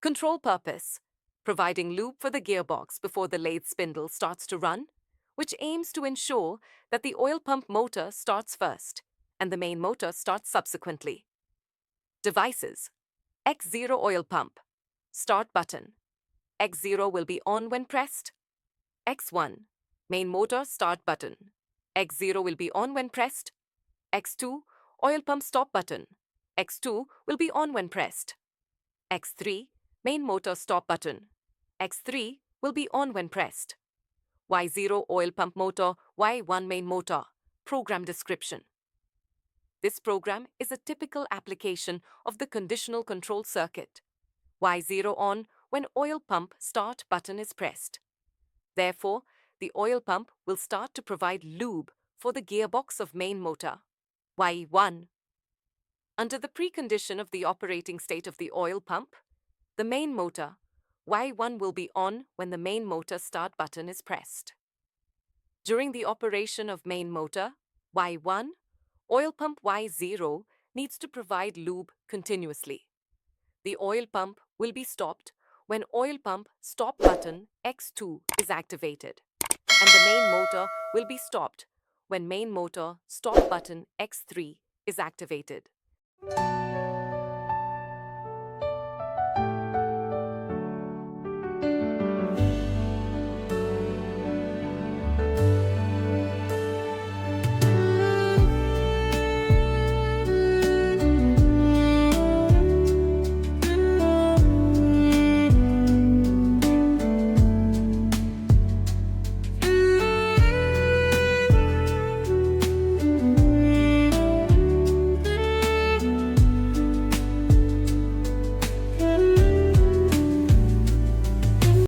Control purpose: providing lube for the gearbox before the lathe spindle starts to run, which aims to ensure that the oil pump motor starts first and the main motor starts subsequently. Devices: X0 oil pump. Start button. X0 will be on when pressed. X1 main motor start button. X0 will be on when pressed. X2 oil pump stop button. X2 will be on when pressed. X3 main motor stop button. X3 will be on when pressed. Y0 oil pump motor, Y1 main motor. Program description. This program is a typical application of the conditional control circuit. Y0 on when oil pump start button is pressed. Therefore, the oil pump will start to provide lube for the gearbox of main motor. Y1. Under the precondition of the operating state of the oil pump, the main motor, Y1 will be on when the main motor start button is pressed. During the operation of main motor, Y1, oil pump Y0 needs to provide lube continuously. The oil pump will be stopped when oil pump stop button X2 is activated, and the main motor will be stopped when main motor stop button X3 is activated.